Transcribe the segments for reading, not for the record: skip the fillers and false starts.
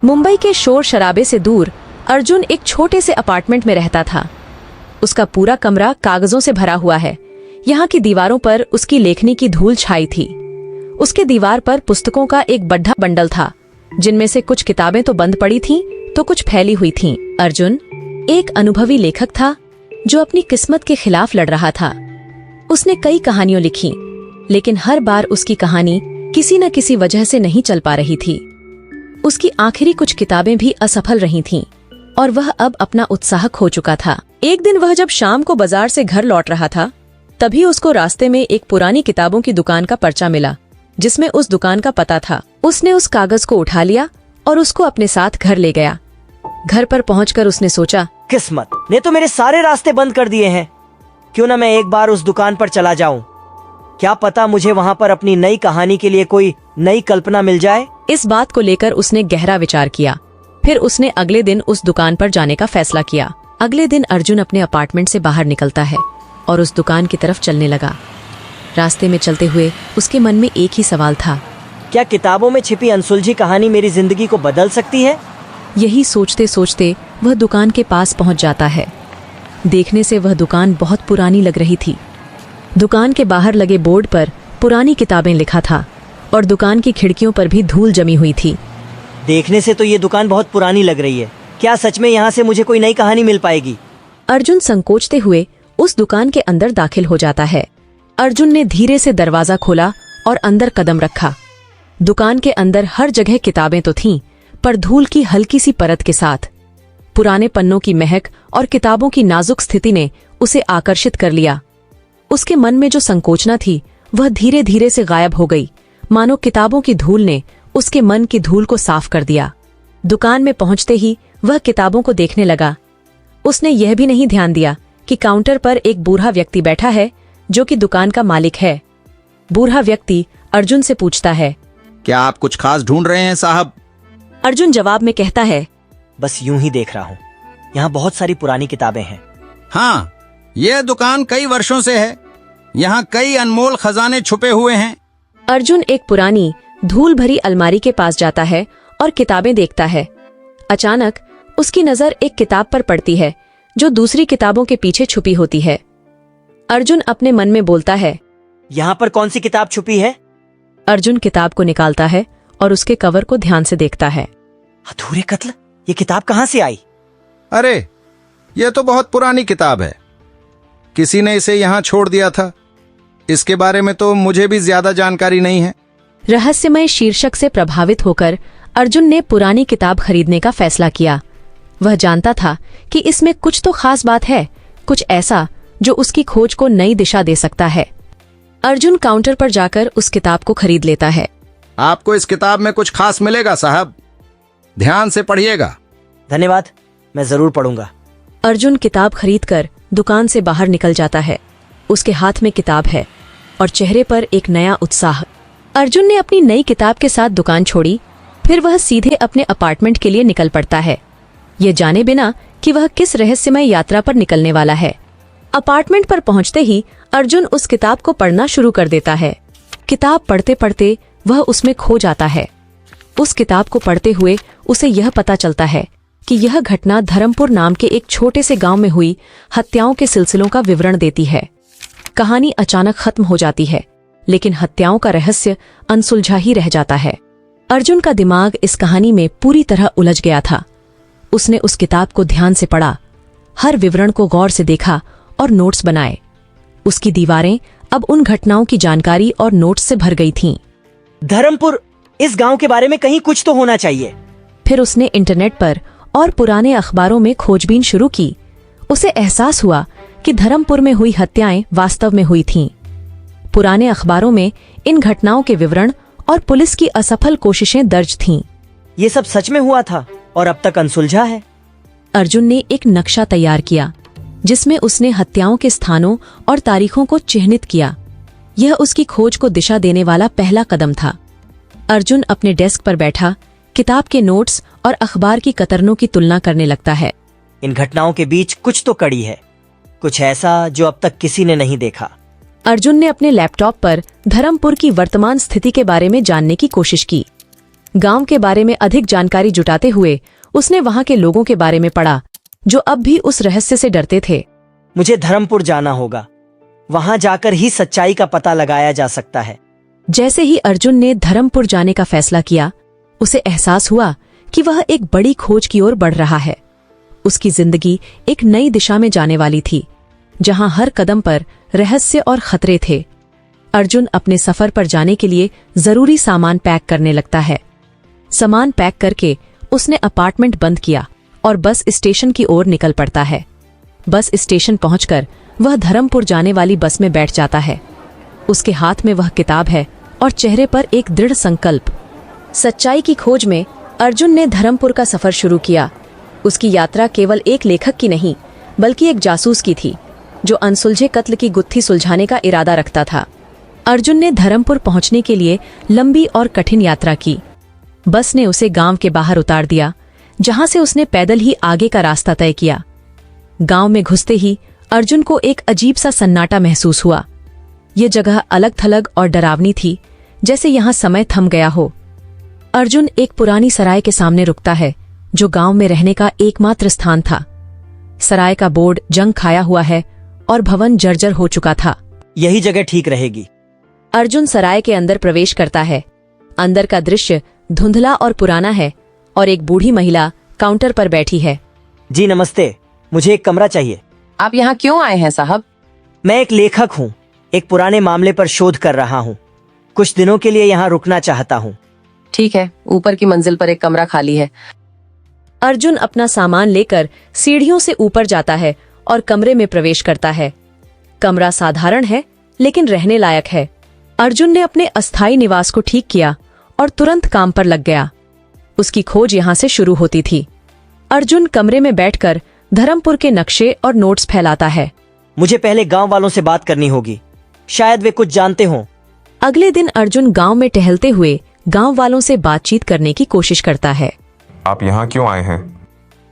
मुंबई के शोर शराबे से दूर अर्जुन एक छोटे से अपार्टमेंट में रहता था। उसका पूरा कमरा कागजों से भरा हुआ है। यहाँ की दीवारों पर उसकी लेखनी की धूल छाई थी। उसके दीवार पर पुस्तकों का एक बड़ा बंडल था, जिनमें से कुछ किताबें तो बंद पड़ी थीं, तो कुछ फैली हुई थीं। अर्जुन एक अनुभवी लेखक था जो अपनी किस्मत के खिलाफ लड़ रहा था। उसने कई कहानियां लिखी, लेकिन हर बार उसकी कहानी किसी न किसी वजह से नहीं चल पा रही थी। उसकी आखिरी कुछ किताबें भी असफल रही थीं और वह अब अपना उत्साह खो चुका था। एक दिन वह जब शाम को बाजार से घर लौट रहा था, तभी उसको रास्ते में एक पुरानी किताबों की दुकान का पर्चा मिला, जिसमें उस दुकान का पता था। उसने उस कागज को उठा लिया और उसको अपने साथ घर ले गया। घर पर पहुंचकर उसने सोचा, किस्मत ने तो मेरे सारे रास्ते बंद कर दिए हैं। क्यों न मैं एक बार उस दुकान पर चला जाऊं। क्या पता मुझे वहां पर अपनी नई कहानी के लिए कोई नई कल्पना मिल जाए। इस बात को लेकर उसने गहरा विचार किया। फिर उसने अगले दिन उस दुकान पर जाने का फैसला किया। अगले दिन अर्जुन अपने अपार्टमेंट से बाहर निकलता है और उस दुकान की तरफ चलने लगा। रास्ते में चलते हुए उसके मन में एक ही सवाल था, क्या किताबों में छिपी अनसुलझी कहानी मेरी जिंदगी को बदल सकती है? यही सोचते सोचते वह दुकान के पास पहुंच जाता है। देखने से वह दुकान बहुत पुरानी लग रही थी। दुकान के बाहर लगे बोर्ड पर पुरानी किताबें लिखा था और दुकान की खिड़कियों पर भी धूल जमी हुई थी। देखने से तो ये दुकान बहुत पुरानी लग रही है। क्या सच में यहाँ से मुझे कोई नई कहानी मिल पाएगी? अर्जुन संकोचते हुए उस दुकान के अंदर दाखिल हो जाता है। अर्जुन ने धीरे से दरवाजा खोला और अंदर कदम रखा। दुकान के अंदर हर जगह किताबें तो थीं, पर धूल की हल्की सी परत के साथ। पुराने पन्नों की महक और किताबों की नाजुक स्थिति ने उसे आकर्षित कर लिया। उसके मन में जो संकोचना थी, वह धीरे धीरे से गायब हो गई, मानो किताबों की धूल ने उसके मन की धूल को साफ कर दिया। दुकान में पहुंचते ही वह किताबों को देखने लगा। उसने यह भी नहीं ध्यान दिया कि काउंटर पर एक बूढ़ा व्यक्ति बैठा है, जो कि दुकान का मालिक है। बूढ़ा व्यक्ति अर्जुन से पूछता है, क्या आप कुछ खास ढूंढ रहे हैं साहब? अर्जुन जवाब में कहता है, बस यूं ही देख रहा हूँ। यहाँ बहुत सारी पुरानी किताबें हैं। हाँ, यह दुकान कई वर्षों से है। यहाँ कई अनमोल खजाने छुपे हुए हैं। अर्जुन एक पुरानी धूल भरी अलमारी के पास जाता है और किताबें देखता है। अचानक उसकी नजर एक किताब पर पड़ती है, जो दूसरी किताबों के पीछे छुपी होती है। अर्जुन अपने मन में बोलता है, यहाँ पर कौन सी किताब छुपी है? अर्जुन किताब को निकालता है और उसके कवर को ध्यान से देखता है। अधूरे कत्ल, ये किताब कहाँ से आई? अरे, यह तो बहुत पुरानी किताब है। किसी ने इसे यहाँ छोड़ दिया था। इसके बारे में तो मुझे भी ज्यादा जानकारी नहीं है। रहस्यमय शीर्षक से प्रभावित होकर अर्जुन ने पुरानी किताब खरीदने का फैसला किया। वह जानता था कि इसमें कुछ तो खास बात है, कुछ ऐसा जो उसकी खोज को नई दिशा दे सकता है। अर्जुन काउंटर पर जाकर उस किताब को खरीद लेता है। आपको इस किताब में कुछ खास मिलेगा साहब, ध्यान से पढ़िएगा। धन्यवाद, मैं जरूर पढ़ूंगा। अर्जुन किताब खरीदकर दुकान से बाहर निकल जाता है। उसके हाथ में किताब है और चेहरे पर एक नया उत्साह। अर्जुन ने अपनी नई किताब के साथ दुकान छोड़ी। फिर वह सीधे अपने अपार्टमेंट के लिए निकल पड़ता है, ये जाने बिना कि वह किस रहस्यमय यात्रा पर निकलने वाला है। अपार्टमेंट पर पहुंचते ही अर्जुन उस किताब को पढ़ना शुरू कर देता है। किताब पढ़ते पढ़ते वह उसमें खो जाता है। उस किताब को पढ़ते हुए उसे यह पता चलता है कि यह घटना धर्मपुर नाम के एक छोटे से गांव में हुई हत्याओं के सिलसिलों का विवरण देती है। कहानी अचानक खत्म हो जाती है, लेकिन हत्याओं का रहस्य अनसुलझा ही रह जाता है। अर्जुन का दिमाग इस कहानी में पूरी तरह उलझ गया था। उसने उस किताब को ध्यान से पढ़ा, हर विवरण को गौर से देखा और नोट्स बनाए। उसकी दीवारें अब उन घटनाओं की जानकारी और नोट्स से भर गई थीं। धर्मपुर, इस गांव के बारे में कहीं कुछ तो होना चाहिए। फिर उसने इंटरनेट पर और पुराने अखबारों में खोजबीन शुरू की। उसे एहसास हुआ कि धर्मपुर में हुई हत्याएं वास्तव में हुई थीं। पुराने अखबारों में इन घटनाओं के विवरण और पुलिस की असफल कोशिशें दर्ज थीं। ये सब सच में हुआ था और अब तक अनसुलझा है। अर्जुन ने एक नक्शा तैयार किया, जिसमें उसने हत्याओं के स्थानों और तारीखों को चिह्नित किया। यह उसकी खोज को दिशा देने वाला पहला कदम था। अर्जुन अपने डेस्क पर बैठा किताब के नोट्स और अखबार की कतरनों की तुलना करने लगता है। इन घटनाओं के बीच कुछ तो कड़ी है, कुछ ऐसा जो अब तक किसी ने नहीं देखा। अर्जुन ने अपने लैपटॉप पर धर्मपुर की वर्तमान स्थिति के बारे में जानने की कोशिश की। गांव के बारे में अधिक जानकारी जुटाते हुए उसने वहां के लोगों के बारे में पढ़ा जो अब भी उस रहस्य से डरते थे। मुझे धर्मपुर जाना होगा, वहां जाकर ही सच्चाई का पता लगाया जा सकता है। जैसे ही अर्जुन ने धर्मपुर जाने का फैसला किया, उसे एहसास हुआ कि वह एक बड़ी खोज की ओर बढ़ रहा है। उसकी जिंदगी एक नई दिशा में जाने वाली थी, जहां हर कदम पर रहस्य और खतरे थे। अर्जुन अपने सफर पर जाने के लिए जरूरी सामान पैक करने लगता है। सामान पैक करके उसने अपार्टमेंट बंद किया और बस स्टेशन की ओर निकल पड़ता है। बस स्टेशन पहुंचकर वह धर्मपुर जाने वाली बस में बैठ जाता है। उसके हाथ में वह किताब है और चेहरे पर एक दृढ़ संकल्प। सच्चाई की खोज में अर्जुन ने धर्मपुर का सफर शुरू किया। उसकी यात्रा केवल एक लेखक की नहीं, बल्कि एक जासूस की थी, जो अनसुलझे कत्ल की गुत्थी सुलझाने का इरादा रखता था। अर्जुन ने धर्मपुर पहुंचने के लिए लंबी और कठिन यात्रा की। बस ने उसे गांव के बाहर उतार दिया, जहां से उसने पैदल ही आगे का रास्ता तय किया। गांव में घुसते ही अर्जुन को एक अजीब सा सन्नाटा महसूस हुआ। ये जगह अलग थलग और डरावनी थी, जैसे यहां समय थम गया हो। अर्जुन एक पुरानी सराय के सामने रुकता है, जो गांव में रहने का एकमात्र स्थान था। सराय का बोर्ड जंग खाया हुआ है और भवन जर्जर हो चुका था। यही जगह ठीक रहेगी। अर्जुन सराय के अंदर प्रवेश करता है। अंदर का दृश्य धुंधला और पुराना है और एक बूढ़ी महिला काउंटर पर बैठी है। जी नमस्ते, मुझे एक कमरा चाहिए। आप यहाँ क्यों आए हैं साहब? मैं एक लेखक हूँ, एक पुराने मामले पर शोध कर रहा हूँ। कुछ दिनों के लिए यहाँ रुकना चाहता हूँ। ठीक है, ऊपर की मंजिल पर एक कमरा खाली है। अर्जुन अपना सामान लेकर सीढ़ियों से ऊपर जाता है और कमरे में प्रवेश करता है। कमरा साधारण है, लेकिन रहने लायक है। अर्जुन ने अपने अस्थायी निवास को ठीक किया और तुरंत काम पर लग गया। उसकी खोज यहाँ से शुरू होती थी। अर्जुन कमरे में बैठकर धर्मपुर के नक्शे और नोट्स फैलाता है। मुझे पहले गांव वालों से बात करनी होगी, शायद वे कुछ जानते हों। अगले दिन अर्जुन गांव में टहलते हुए गांव वालों से बातचीत करने की कोशिश करता है। आप यहाँ क्यों आए हैं?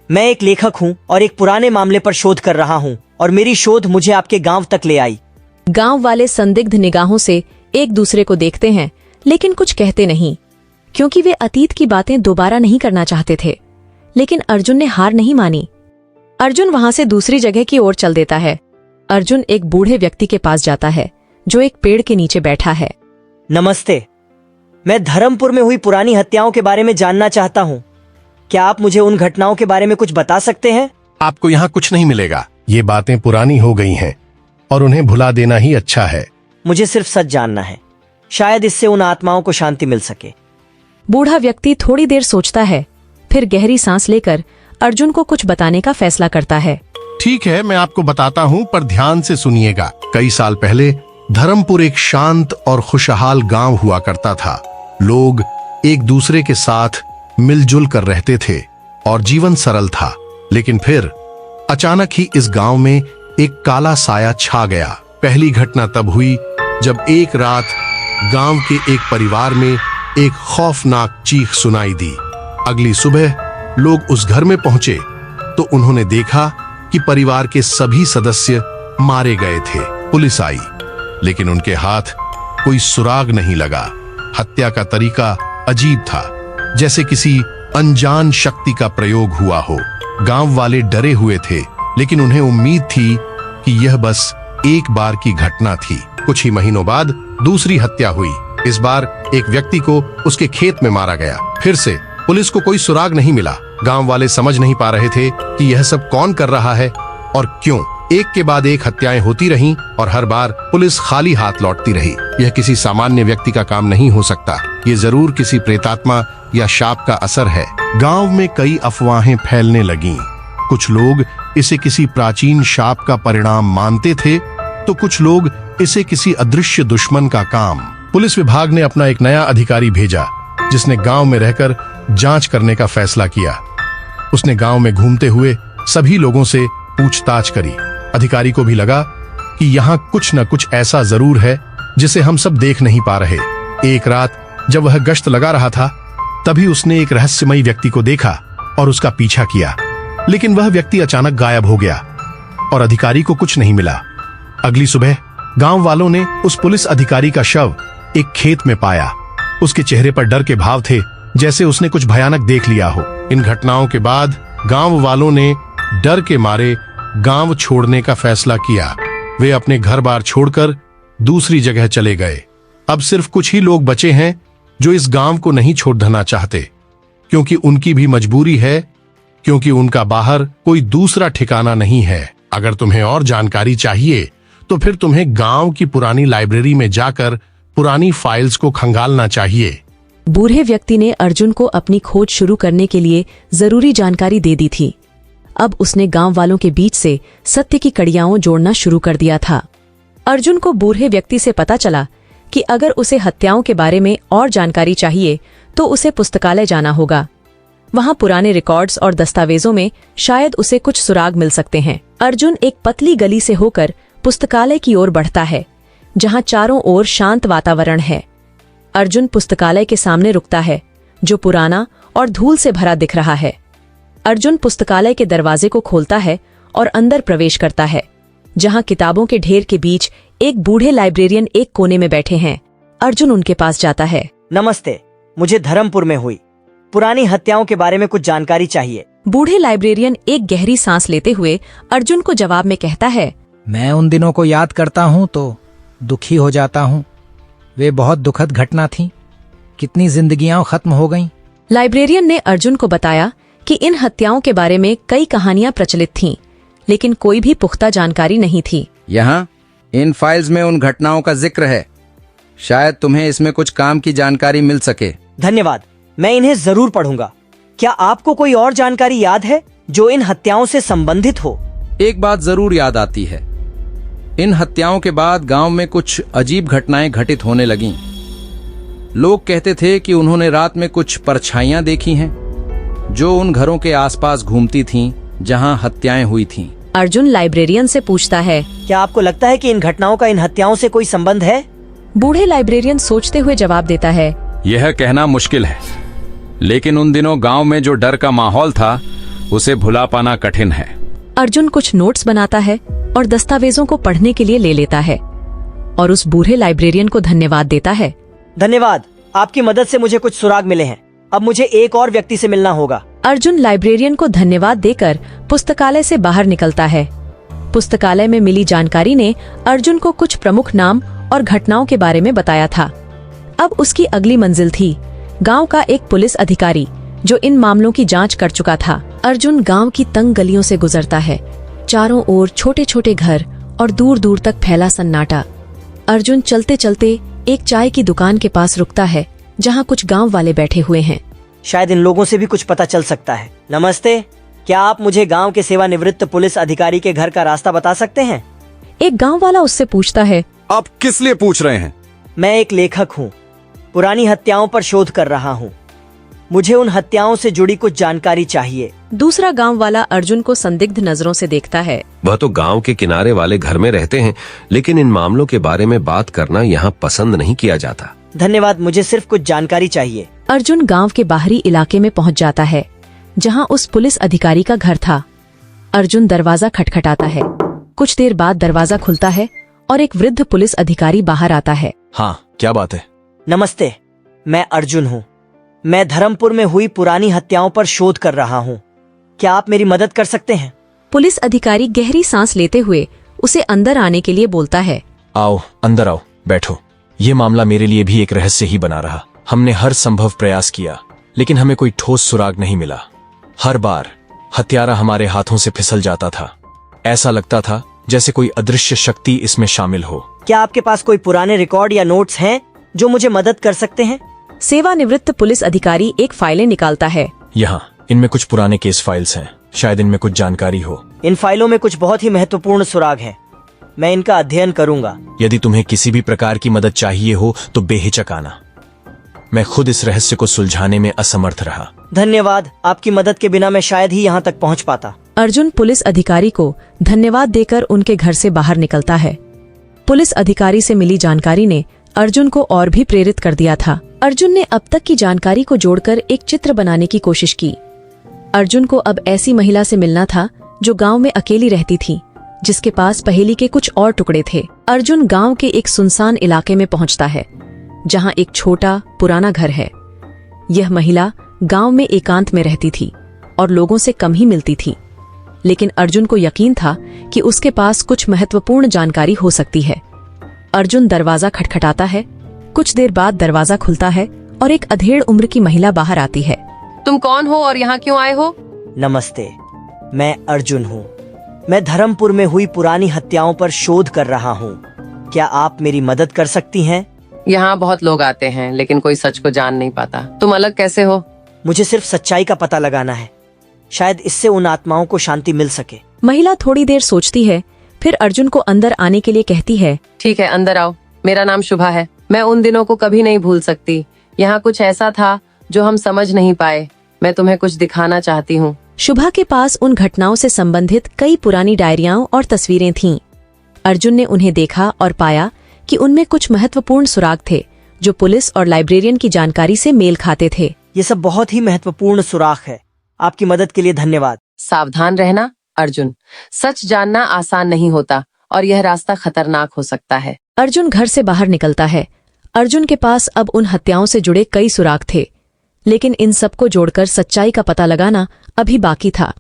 मैं एक लेखक हूँ और एक पुराने मामले पर शोध कर रहा हूँ, और मेरी शोध मुझे आपके गांव तक ले आई। गांव वाले संदिग्ध निगाहों से एक दूसरे को देखते हैं, लेकिन कुछ कहते नहीं, क्योंकि वे अतीत की बातें दोबारा नहीं करना चाहते थे। लेकिन अर्जुन ने हार नहीं मानी। अर्जुन वहां से दूसरी जगह की ओर चल देता है। अर्जुन एक बूढ़े व्यक्ति के पास जाता है, जो एक पेड़ के नीचे बैठा है। नमस्ते, मैं धर्मपुर में हुई पुरानी हत्याओं के बारे में जानना चाहता हूँ। क्या आप मुझे उन घटनाओं के बारे में कुछ बता सकते हैं? आपको यहाँ कुछ नहीं मिलेगा। ये बातें पुरानी हो गई हैं और उन्हें भुला देना ही अच्छा है। मुझे सिर्फ सच जानना है, शायद इससे उन आत्माओं को शांति मिल सके। बूढ़ा व्यक्ति थोड़ी देर सोचता है, फिर गहरी सांस लेकर अर्जुन को कुछ बताने का फैसला करता है। ठीक है, मैं आपको बताता हूँ, पर ध्यान से सुनिएगा। कई साल पहले धर्मपुर एक शांत और खुशहाल गांव हुआ करता था। लोग एक दूसरे के साथ मिलजुल कर रहते थे और जीवन सरल था। लेकिन फिर अचानक ही इस गांव में एक काला साया छा गया। पहली घटना तब हुई जब एक रात गांव के एक परिवार में एक खौफनाक चीख सुनाई दी। अगली सुबह लोग उस घर में पहुंचे तो उन्होंने देखा कि परिवार के सभी सदस्य मारे गए थे। पुलिस आई, लेकिन उनके हाथ कोई सुराग नहीं लगा। हत्या का तरीका अजीब था, जैसे किसी अनजान शक्ति का प्रयोग हुआ हो। गांव वाले डरे हुए थे, लेकिन उन्हें उम्मीद थी कि यह बस एक बार की घटना थी। कुछ ही महीनों बाद दूसरी हत्या हुई। इस बार एक व्यक्ति को उसके खेत में मारा गया। फिर से पुलिस को कोई सुराग नहीं मिला। गांव वाले समझ नहीं पा रहे थे कि यह सब कौन कर रहा है और क्यों। एक के बाद एक हत्याएं होती रहीं और हर बार पुलिस खाली हाथ लौटती रही। यह किसी सामान्य व्यक्ति का काम नहीं हो सकता। ये जरूर किसी प्रेतात्मा या शाप का असर है। गांव में कई अफवाहें फैलने लगीं। कुछ लोग इसे किसी प्राचीन शाप का परिणाम मानते थे, तो कुछ लोग इसे किसी अदृश्य दुश्मन का काम। पुलिस विभाग ने अपना एक नया अधिकारी भेजा, जिसने गांव में रहकर जांच करने का फैसला किया। उसने गांव में घूमते हुए सभी लोगों से पूछताछ करी। अधिकारी को भी लगा कि यहाँ कुछ न कुछ ऐसा जरूर है जिसे हम सब देख नहीं पा रहे। एक रात जब वह गश्त लगा रहा था, तभी उसने एक रहस्यमयी व्यक्ति को देखा और उसका पीछा किया। लेकिन वह व्यक्ति अचानक गायब हो गया और अधिकारी को कुछ नहीं मिला। अगली सुबह गांव वालों ने उस पुलिस अधिकारी का शव एक खेत में पाया। उसके चेहरे पर डर के भाव थे, जैसे उसने कुछ भयानक देख लिया हो। इन घटनाओं के बाद गांव वालों ने डर के मारे गांव छोड़ने का फैसला किया। वे अपने घर बार छोड़कर दूसरी जगह चले गए। अब सिर्फ कुछ ही लोग बचे हैं जो इस गांव को नहीं छोड़ना चाहते, क्योंकि उनकी भी मजबूरी है, क्योंकि उनका बाहर कोई दूसरा ठिकाना नहीं है। अगर तुम्हें और जानकारी चाहिए तो फिर तुम्हें गांव की पुरानी लाइब्रेरी में जाकर पुरानी फाइल्स को खंगालना चाहिए। बूढ़े व्यक्ति ने अर्जुन को अपनी खोज शुरू करने के लिए जरूरी जानकारी दे दी थी। अब उसने गांव वालों के बीच से सत्य की कड़ियाओं जोड़ना शुरू कर दिया था। अर्जुन को बूढ़े व्यक्ति से पता चला कि अगर उसे हत्याओं के बारे में और जानकारी चाहिए तो उसे पुस्तकालय जाना होगा। वहां पुराने रिकॉर्ड्स और दस्तावेजों में शायद उसे कुछ सुराग मिल सकते हैं। अर्जुन एक पतली गली से होकर पुस्तकालय की ओर बढ़ता है, जहां चारों ओर शांत वातावरण है। अर्जुन पुस्तकालय के सामने रुकता है, जो पुराना और धूल से भरा दिख रहा है। अर्जुन पुस्तकालय के दरवाजे को खोलता है और अंदर प्रवेश करता है, जहां किताबों के ढेर के बीच एक बूढ़े लाइब्रेरियन एक कोने में बैठे हैं। अर्जुन उनके पास जाता है। नमस्ते, मुझे धर्मपुर में हुई पुरानी हत्याओं के बारे में कुछ जानकारी चाहिए। बूढ़े लाइब्रेरियन एक गहरी सांस लेते हुए अर्जुन को जवाब में कहता है, मैं उन दिनों को याद करता हूँ तो दुखी हो जाता हूँ। वे बहुत दुखद घटना थी। कितनी जिंदगियां खत्म हो गईं। लाइब्रेरियन ने अर्जुन को बताया कि इन हत्याओं के बारे में कई कहानियां प्रचलित थीं, लेकिन कोई भी पुख्ता जानकारी नहीं थी। यहाँ इन फाइल्स में उन घटनाओं का जिक्र है। शायद तुम्हें इसमें कुछ काम की जानकारी मिल सके। धन्यवाद, मैं इन्हें जरूर पढ़ूंगा। क्या आपको कोई और जानकारी याद है जो इन हत्याओं से संबंधित हो? एक बात जरूर याद आती है। इन हत्याओं के बाद गांव में कुछ अजीब घटनाएं घटित होने लगीं। लोग कहते थे कि उन्होंने रात में कुछ परछाइयां देखी हैं, जो उन घरों के आसपास घूमती थीं जहां हत्याएं हुई थीं। अर्जुन लाइब्रेरियन से पूछता है, क्या आपको लगता है कि इन घटनाओं का इन हत्याओं से कोई संबंध है? बूढ़े लाइब्रेरियन सोचते हुए जवाब देता है, यह कहना मुश्किल है, लेकिन उन दिनों गांव में जो डर का माहौल था उसे भुला पाना कठिन है। अर्जुन कुछ नोट्स बनाता है और दस्तावेजों को पढ़ने के लिए ले लेता है और उस बूढ़े लाइब्रेरियन को धन्यवाद देता है। धन्यवाद, आपकी मदद से मुझे कुछ सुराग मिले हैं। अब मुझे एक और व्यक्ति से मिलना होगा। अर्जुन लाइब्रेरियन को धन्यवाद देकर पुस्तकालय से बाहर निकलता है। पुस्तकालय में मिली जानकारी ने अर्जुन को कुछ प्रमुख नाम और घटनाओं के बारे में बताया था। अब उसकी अगली मंजिल थी गांव का एक पुलिस अधिकारी, जो इन मामलों की जांच कर चुका था। अर्जुन गांव की तंग गलियों से गुजरता है। चारों ओर छोटे छोटे घर और दूर दूर तक फैला सन्नाटा। अर्जुन चलते चलते एक चाय की दुकान के पास रुकता है, जहां कुछ गांव वाले बैठे हुए हैं। शायद इन लोगों से भी कुछ पता चल सकता है। नमस्ते, क्या आप मुझे गांव के सेवानिवृत्त पुलिस अधिकारी के घर का रास्ता बता सकते हैं? एक गांव वाला उससे पूछता है, आप किस लिए पूछ रहे हैं? मैं एक लेखक हूँ, पुरानी हत्याओं पर शोध कर रहा हूँ। मुझे उन हत्याओं से जुड़ी कुछ जानकारी चाहिए। दूसरा गांव वाला अर्जुन को संदिग्ध नजरों से देखता है। वह तो गांव के किनारे वाले घर में रहते हैं, लेकिन इन मामलों के बारे में बात करना यहाँ पसंद नहीं किया जाता। धन्यवाद, मुझे सिर्फ कुछ जानकारी चाहिए। अर्जुन गांव के बाहरी इलाके में पहुंच जाता है, जहां उस पुलिस अधिकारी का घर था। अर्जुन दरवाजा खटखटाता है। कुछ देर बाद दरवाजा खुलता है और एक वृद्ध पुलिस अधिकारी बाहर आता है। हाँ, क्या बात है? नमस्ते, मैं अर्जुन हूँ। मैं धर्मपुर में हुई पुरानी हत्याओं पर शोध कर रहा हूँ। क्या आप मेरी मदद कर सकते हैं? पुलिस अधिकारी गहरी सांस लेते हुए उसे अंदर आने के लिए बोलता है। आओ, अंदर आओ, बैठो। ये मामला मेरे लिए भी एक रहस्य ही बना रहा। हमने हर संभव प्रयास किया, लेकिन हमें कोई ठोस सुराग नहीं मिला। हर बार हत्यारा हमारे हाथों से फिसल जाता था। ऐसा लगता था जैसे कोई अदृश्य शक्ति इसमें शामिल हो। क्या आपके पास कोई पुराने रिकॉर्ड या नोट्स हैं जो मुझे मदद कर सकते हैं? सेवानिवृत्त पुलिस अधिकारी एक फाइलें निकालता है। यहाँ इनमें कुछ पुराने केस फाइल्स हैं, शायद इनमें कुछ जानकारी हो। इन फाइलों में कुछ बहुत ही महत्वपूर्ण सुराग हैं। मैं इनका अध्ययन करूंगा। यदि तुम्हें किसी भी प्रकार की मदद चाहिए हो तो बेहिचक आना। मैं खुद इस रहस्य को सुलझाने में असमर्थ रहा। धन्यवाद, आपकी मदद के बिना मैं शायद ही यहाँ तक पहुँच पाता। अर्जुन पुलिस अधिकारी को धन्यवाद देकर उनके घर से बाहर निकलता है। पुलिस अधिकारी से मिली जानकारी ने अर्जुन को और भी प्रेरित कर दिया था। अर्जुन ने अब तक की जानकारी को जोड़कर एक चित्र बनाने की कोशिश की। अर्जुन को अब ऐसी महिला से मिलना था जो गांव में अकेली रहती थी, जिसके पास पहेली के कुछ और टुकड़े थे। अर्जुन गांव के एक सुनसान इलाके में पहुंचता है, जहां एक छोटा पुराना घर है। यह महिला गांव में एकांत में रहती थी और लोगों से कम ही मिलती थी, लेकिन अर्जुन को यकीन था कि उसके पास कुछ महत्वपूर्ण जानकारी हो सकती है। अर्जुन दरवाजा खटखटाता है। कुछ देर बाद दरवाजा खुलता है और एक अधेड़ उम्र की महिला बाहर आती है। तुम कौन हो और यहाँ क्यों आए हो? नमस्ते, मैं अर्जुन हूँ। मैं धर्मपुर में हुई पुरानी हत्याओं पर शोध कर रहा हूँ। क्या आप मेरी मदद कर सकती हैं? यहाँ बहुत लोग आते हैं लेकिन कोई सच को जान नहीं पाता। तुम अलग कैसे हो? मुझे सिर्फ सच्चाई का पता लगाना है, शायद इससे उन आत्माओं को शांति मिल सके। महिला थोड़ी देर सोचती है, फिर अर्जुन को अंदर आने के लिए कहती है। ठीक है, अंदर आओ। मेरा नाम शुभा है। मैं उन दिनों को कभी नहीं भूल सकती। यहाँ कुछ ऐसा था जो हम समझ नहीं पाए। मैं तुम्हें कुछ दिखाना चाहती हूँ। शुभा के पास उन घटनाओं से संबंधित कई पुरानी डायरियां और तस्वीरें थीं। अर्जुन ने उन्हें देखा और पाया कि उनमें कुछ महत्वपूर्ण सुराग थे जो पुलिस और लाइब्रेरियन की जानकारी से मेल खाते थे। ये सब बहुत ही महत्वपूर्ण सुराख है। आपकी मदद के लिए धन्यवाद। सावधान रहना अर्जुन। सच जानना आसान नहीं होता और यह रास्ता खतरनाक हो सकता है। अर्जुन घर से बाहर निकलता है। अर्जुन के पास अब उन हत्याओं से जुड़े कई सुराग थे, लेकिन इन सबको जोड़कर सच्चाई का पता लगाना अभी बाकी था।